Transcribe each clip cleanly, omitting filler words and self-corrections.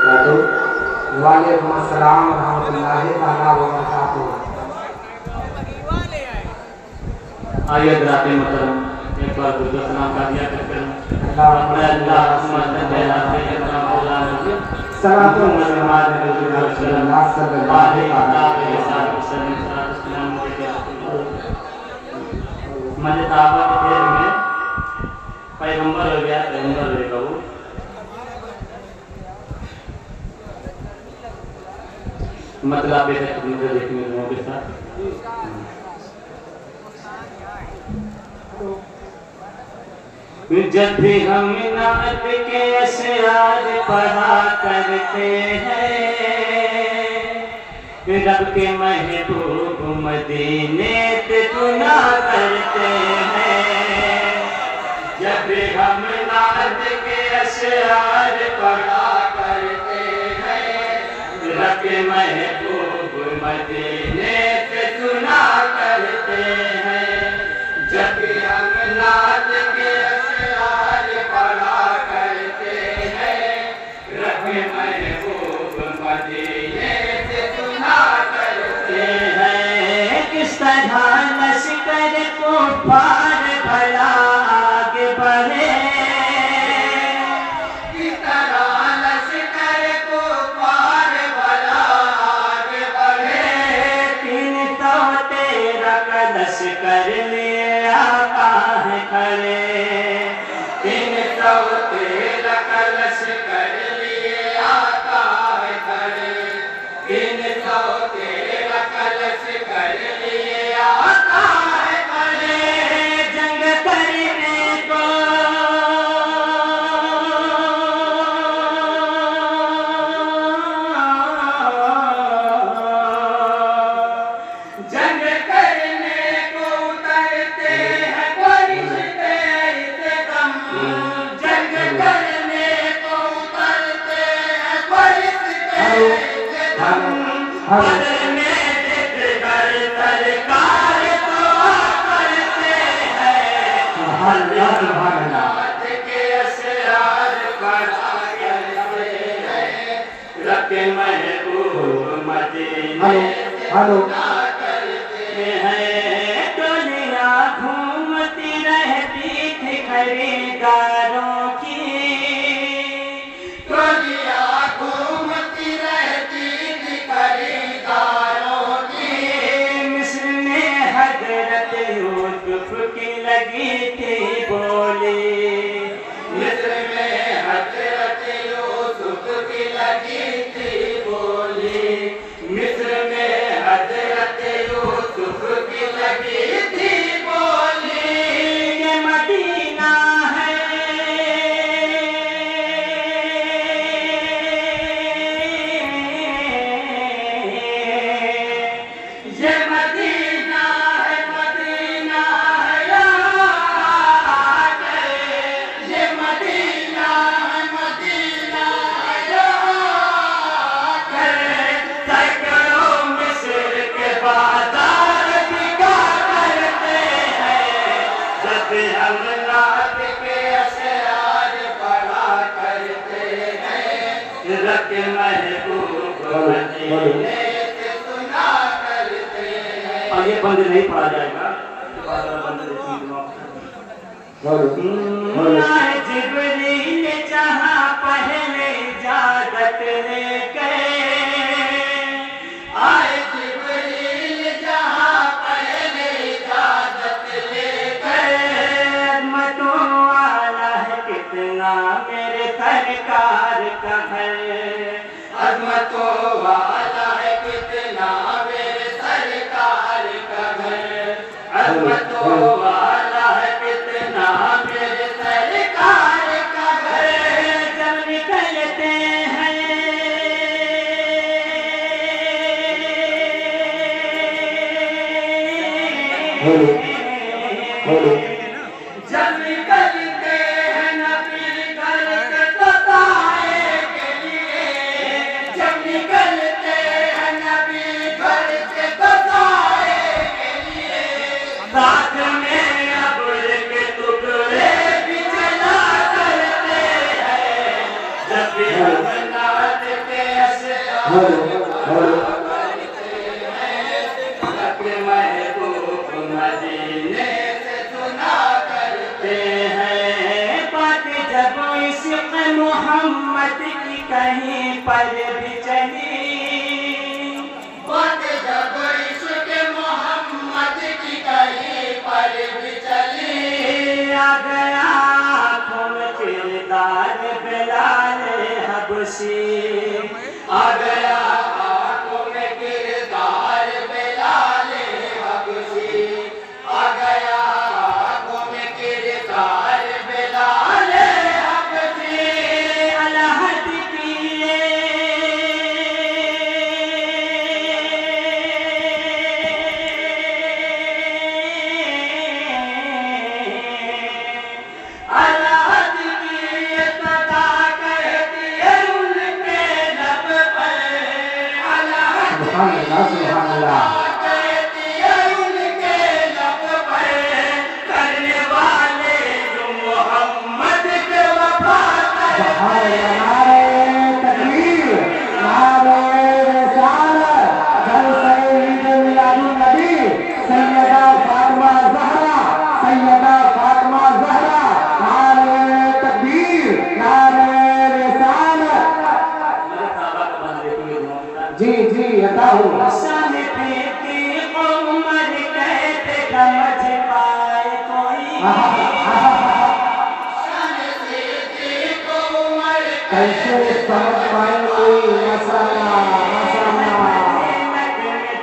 वालेकुम अस्सलाम रहमतुल्लाहि ताला व बरकातुहू। आइए दराते मुहतरम एक बार दुरूद सलाम का दिया करते हैं। सलातो व सलाम अला रसूलिल्लाह सल्लल्लाहु अलैहि वसल्लम। मजे ताबा के देर में पैगंबर हो गया, पैगंबर हो गया वो मतलब बेहद मुझे देखने को के साथ जब भी हम नात के अशआर पढ़ा करते हैं, रब के महबूब मदीने पे गुना करते हैं। जब भी हम नात के अशआर पढ़ा करते हैं, रब के महबूब मदीने पे गुना करते हैं। जब भी हम नात के अशआर पढ़ा करते हैं, रब के महबूब मदीने पे गुना करते हैं। किस तरह लश्कर को पार भला आगे बढ़े, किस तरह लश्कर को पार भला आगे बढ़े। 313 का लश्कर ले आका है खड़े, 313 का लश्कर लिए आका है खड़े, 313 का लश्कर लिए आका है खड़े। जंग करने को जंग करने को उतरते हैं फरिश्ते एकदम, जंग करने को उतरते हैं फरिश्ते एकदम। बदर में जितगर सरकार दुआ करते हैं, नात के अशआर पढ़ा करते हैं, रब के महबूब मदीने गुना करते हैं। दुनिया घूमती रहती थी खरीदारों की, दुनिया घूमती रहती थी खरीदारों की। मिस्र में हजरत यूसुफ की लगी थी बोली, मिस्र में हजरत यूसुफ की लगी थी बोली, मिस्र में हजरत यूसुफ की लगी थी बोली। ये मदीना है, ये मदीना है, मदीना है यार, ये मदीना है, मदीना है यार। सैकड़ों मिस्र के बाजार बिका करते हैं, जब हम नात के अशआर पढ़ा करते हैं, रब के महबूब मदीने से गुना करते हैं। और ये बंद नहीं पढ़ा जाएगा, बंद आए जिब्रील जहाँ पहले इजाजत लेके, आए जिब्रील जहाँ पहले इजाजत लेके। अज़मतों वाला है कितना मेरे सरकार का घर, अज़मतों वाला है कितना मेरे सरकार का घर, अज़मतों वाला है कितना मेरे सरकार का घर। जब निकलते हैं जब निकलते हैं नबी घर से बताए के लिए, जब निकलते हैं नबी घर से बताए के लिए। साथ में अब्र के टुकड़े भी चला करते हैं, जब भी हम नात मोहम्मद की कहीं पर भी चली, बात जब इश्क मोहम्मद की कहीं पर भी चली, आ गया आँखों में किरदार बिलाल हबशी, आ गया आँखों में किरदार बिलाल हबशी, आ गया आँखों में किरदार बिलाल हबशी। अलहद किए अलहद की सदा कहती है उनके लब पर, अलहद सुभान अल्लाह, सुभान अल्लाह। कहती है उनके लब पर, करने वाले जो मोहम्मद के वफा करते सुभान अल्लाह। नारे तकबीर, नारे रिसालत, जलसे ईद मिलादुन नबी, सैयदा फातिमा ज़हरा, सैयदा फातिमा ज़हरा। नारे तकबीर, नारे रिसालत। जी जी, अता हो। सन पीती उम्र कहते समझ पाए कोई, कैसे समझ पाए कोई मसाला मसाला।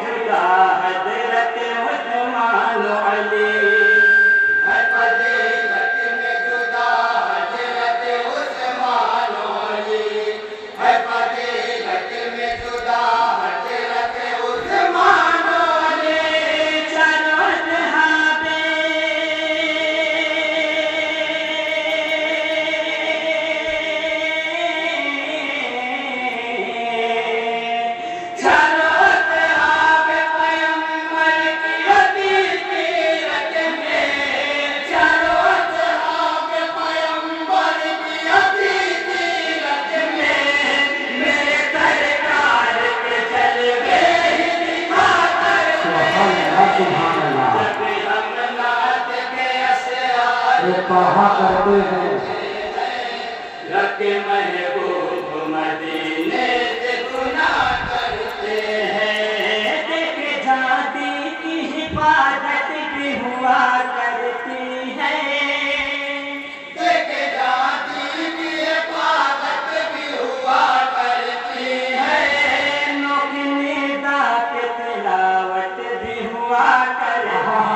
जुदा हजरत उस्मान अली, सुभान अल्लाह। ये कहा करते हैं रखे महबूब मदीने से गुना करते हैं, देख जाती की हिफाजत भी हुआ करती है, नौकनीदा के तिलावत भी हुआ करती है।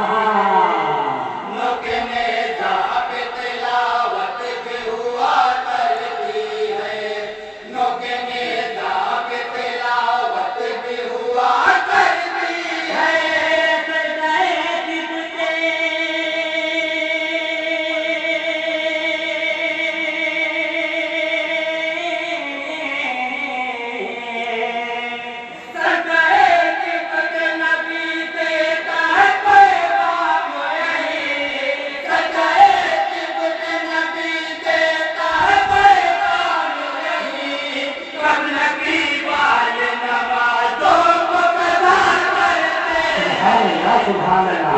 सुभान अल्लाह।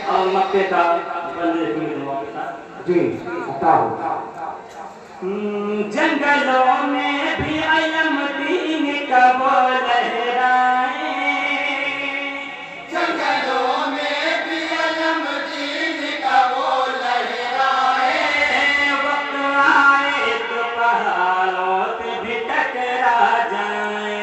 और मक्के का बंदे की दुआ के साथ जी, अता हो। जंगलों में भी अलम दीन का वो लहराए, वक्त आए तो पहाड़ों पे भी टकरा जाए,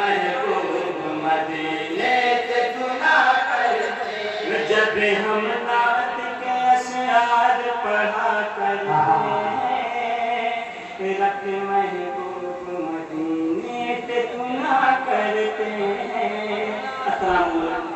महबूब मदीने से सुना करते हैं। जब हम नात के अशआर पढ़ा करते हैं, रख महबूब मदीने से सुना करते हैं। अस्सलाम वालेकुम।